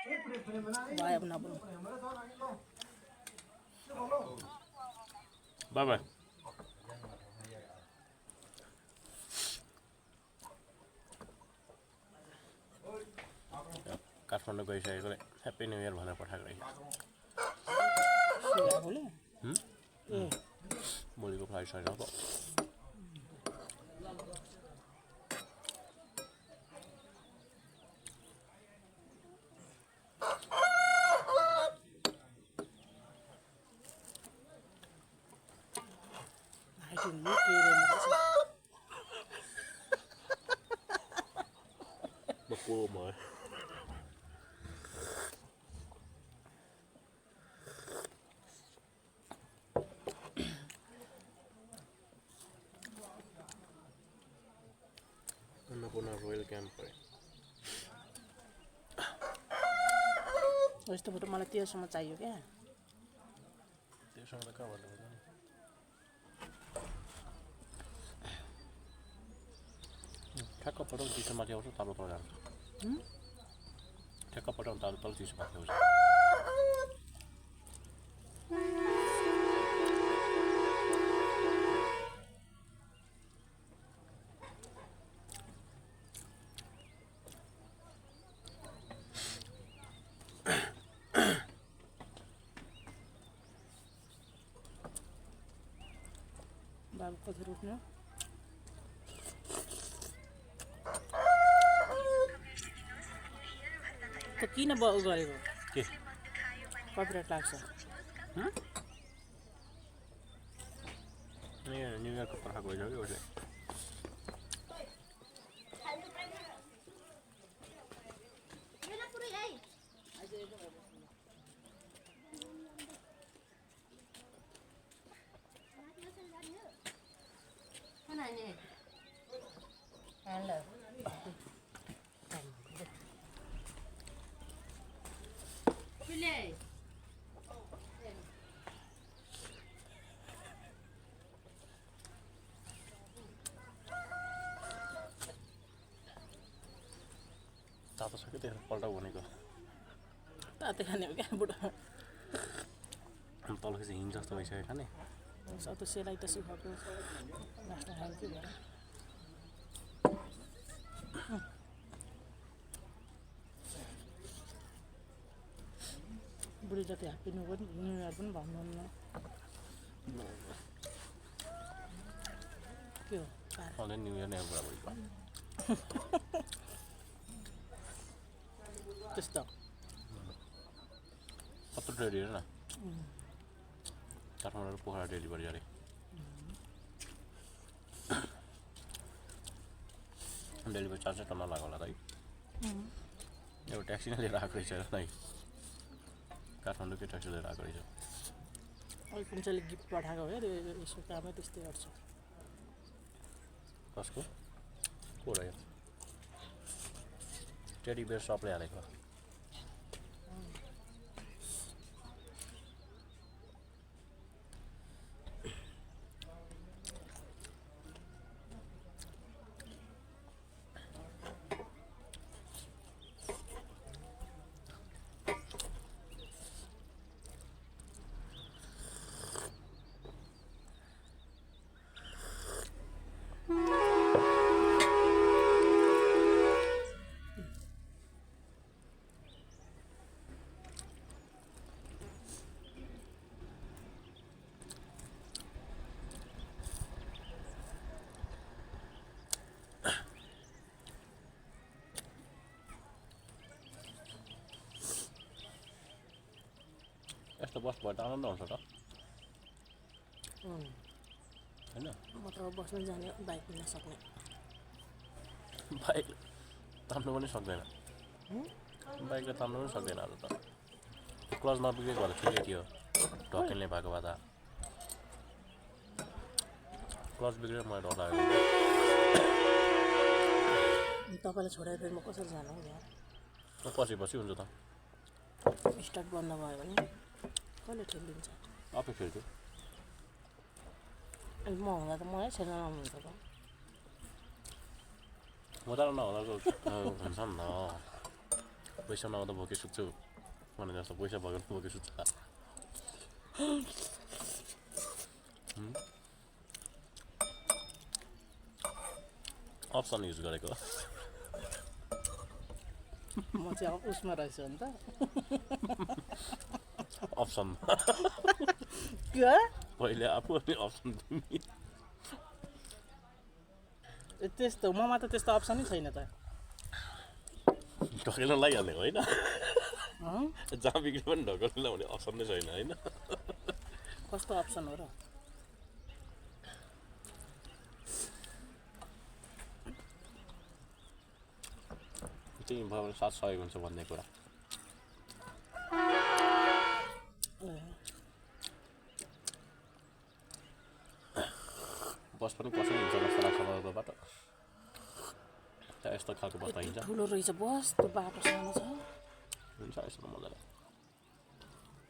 भयो नबुझ्नु बाई बाई काठमाडौँ गइसकेकोले ह्याप्पी न्यू इयर भनेर पठाएको रहेछ भोलिको फ्लाइट छैन अब beko mah Annapurna Royal Camper यस्तो फोटो मलाई त्योसँग चाहियो क्या त्योसँग त कहाँबाट हुन्छ नि ठ्याक्क पठाउनु चिसो माथि आउँछ तल तल जान्छ ठ्याक्क पठाउनु तल तल चिसो माथि आउँछ बाबु कति उठ्नु त किन गरेको के कपिराइट लाग्छ न्यू इयरको पर्खा गइसक्यो कि उसले तातो छ कि त्यसो पल्टाउ भनेको तातो खाने हो क्या बुढो तल चाहिँ हिङ जस्तो भइसक्यो खाने सतो सेलाइ त सुखाएको लास्टमा खानु के भयो बुढी जति ह्याप्पी न्यू इयर पनि भन्नुहुन्न के हो सधैँ न्यू इयर नै कुरा भयो त्यस्तो कत्रो डेली हेर न काठमाडौँ पोखरा डेलिभरी अरे डेलिभरी चार्ज टन्न लाग्यो होला त है एउटा ट्याक्सी नै लिएर आएको रहेछ है काठमाडौँकै ट्याक्सी लिएर आएको रहेछ अहिले कुन गिफ्ट पठाएको हो क्या यसो कामै त्यस्तै गर्छ कसको को रह्यो टेडी बेयर सबले हालेको यस्तो बस भयो त आनन्द आउँछ त होइन म त बस्नु जाने बाइक किन्न सक्ने बाइक तान्नु पनि सक्दैन बाइकले तान्नु पनि सक्दैन आज त क्लच नबिग्रेको भएर ठिकै थियो ढकेल्ने भएको भए त क्लच बिग्रेर मलाई डर लाग्यो तपाईँलाई छोडेर फेरि म कसरी जानु हौ यहाँ पछि हुन्छ त स्टार्ट बन्द भयो भने कसले ठेलिदिन्छ आफै फेरि अनि म हुँदा त मलाई छैन आउनुहुन्छ त म त नहुँदा हुन्छ नि त पैसा नआउँदा भोकै सुत्छु भने जस्तो पैसा भएको भोकै सुत्छ अप्सन युज गरेको म चाहिँ अब उसमा रहेछु नि त अप्सन के पहिले आफू अनि अप्सन दिने त्यस्तो ममा त त्यस्तो अप्सनै छैन त ढकेल्न लागिहाल्ने होइन जहाँ बिग्रियो पनि ढकेल्न लाउने अप्सन नै छैन होइन कस्तो अप्सन हो र त्यही भयो साथ सहयोग हुन्छ भन्ने कुरा बस पनि कसरी हिँड्छ जस्तो लाग्छ मलाई बाटो त्यहाँ यस्तो खालको बस हिँड्छ ठुलो रहेछ बस त्यो बाटो सानो छ हुन्छ यस्तो मजाले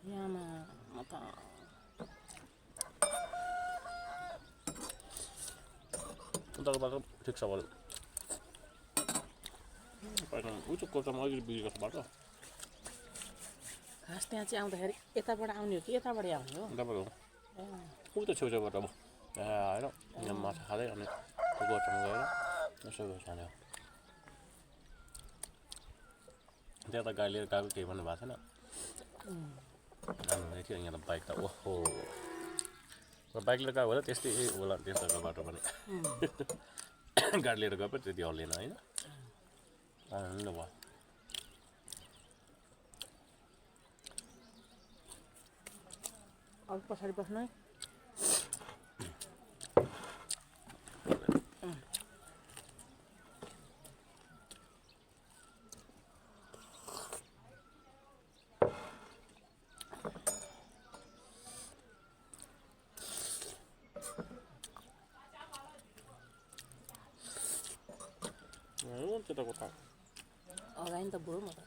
यहाँमा म त उताको बाटो ठिक छ भयो उचुक कोचामा अलिकति बिग्रेको छ बाटो खास त्यहाँ चाहिँ आउँदाखेरि यताबाट आउने हो कि यताबाटै आउने हो तपाईँ हो उता छेउछाउबाट अब आएर यहाँ माछा खाँदै अनि त्यो गोठामा गएर यसो खाने त्यहाँ त गाडी लिएर गएको केही भन्नु भएको छैन जानु थियो यहाँ त बाइक त ओहो बाइक लिएर गएको होला त्यस्तै होला त्यस्तो बाटो पनि गाडी लिएर गए पनि त्यति हल्लिएन होइन आनन्द भयो अब पछाडि बस्नु है त्यताको त अगाडि त बुढो म त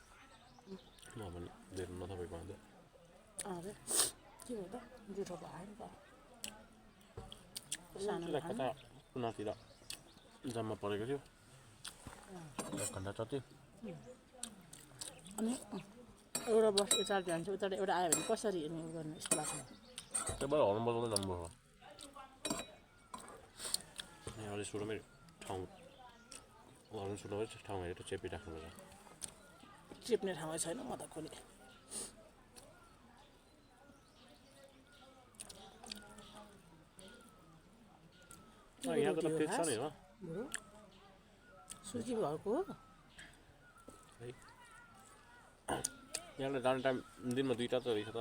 नभने धेरै नथपेको अन्त अरे के हो त जुठो भयो नि त सानो कता कुनातिर जम्मा परेको थियो 1 घन्टा जति अनि एउटा बस यता जान्छ उता एउटा आयो भने कसरी गर्ने यस्तो लाग्छ त्यही भएर हर्न बजाउँदै जानुभयो यहाँ अलिक सुरुमै ठाउँ हर्न सुरुमै ठाउँ हेरेर चेपिराख्नुपर्छ चेप्ने ठाउँै छैन म त खोले यहाँको त फिक्स छ नि हो सुजी भएको हो यहाँलाई जाने टाइम दिनमा 2टा त रहेछ त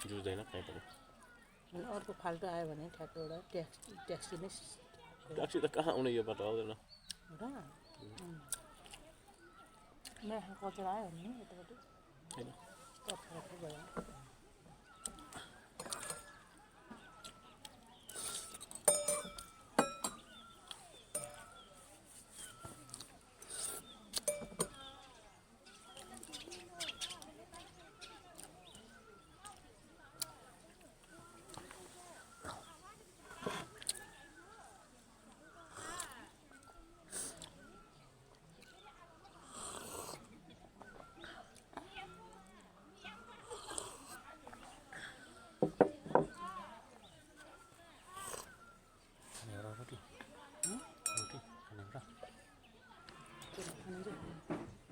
जुझ्दैन कहीँ पनि अर्को फाल्टो आयो भने ठ्याक्क एउटा ट्याक्सी नै ट्याक्सी त कहाँ आउने यो बाटो आउँदैन मेरो कचरा आयो भने यतापट्टि होइन भयो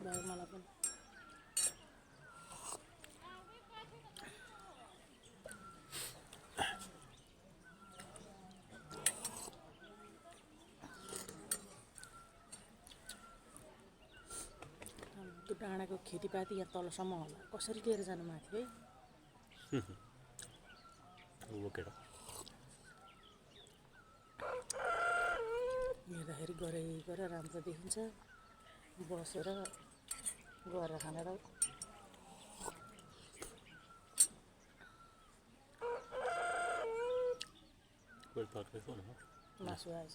मलाई पनि त्यो डाँडाको खेतीपाती यहाँ तलसम्म होला कसरी लिएर जानु माथि है बोकेर हेर्दाखेरि गरेर राम्रो देखिन्छ बसेर गरेर खानेर मासु आएछ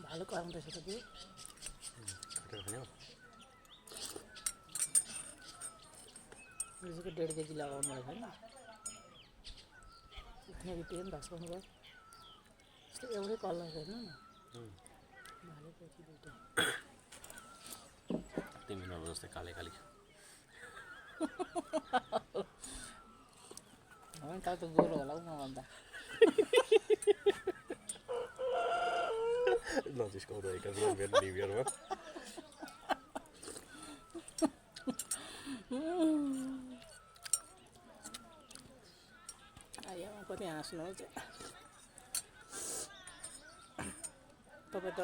भालु कराउँदैछ त त्यो त्यसको 1.5 केजी लगाउनु रहेछ नि नेगेटिभ पनि धस्काउनु भयो यस्तो एउटै कलर हेर्नु न भाले पछि दुईटा तिमी नभए जस्तै काले काली होइन त गोरो होला हौ मभन्दा नजिस्काउँदा एक निभियरमा आइयामा कति हाँस्नुहुन्छ तपाईँ त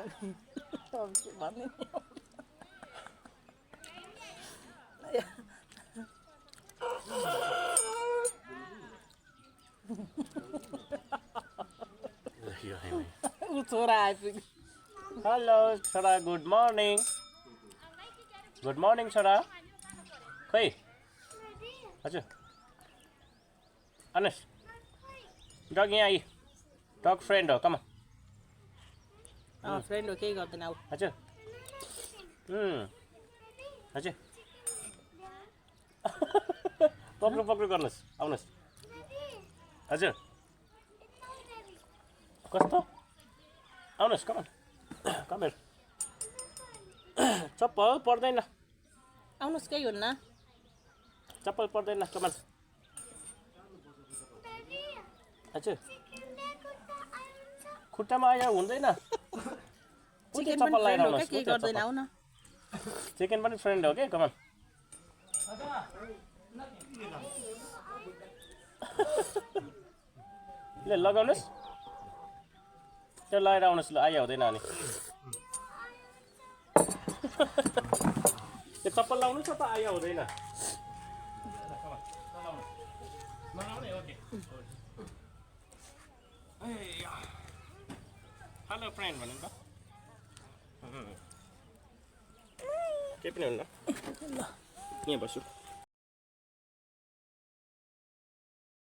भन्ने ऊ छोरा आइपुग्यो हेलो छोरा गुड मर्निङ छोरा खै हजुर अनस डग यहाँ आइ डग फ्रेन्ड हो कमा फ्रेन्ड हो केही गर्दैन आऊ हजुर हजुर पक्रू गर्नुहोस् आउनुहोस् हजुर कस्तो आउनुहोस् कमेर चप्पल पर्दैन आउनुहोस् केही हुन्न चप्पल पर्दैन कमान हजुर खुट्टामा आयो हुँदैन चिकन चप्पल पनि लगाएर फ्रेन्ड हो क्या आउनुहोस् केही गर्दैन आऊ न चिकन पनि फ्रेन्ड हो कि कमान ल लगाउनुहोस् त्यो लगाएर आउनुहोस् ल आइया हुँदैन अनि त्यो चप्पल लाउनुहोस् न त आइया हुँदैन हेलो फ्रेन्ड भन्नु त केही पनि हुन्न यहाँ बस्छु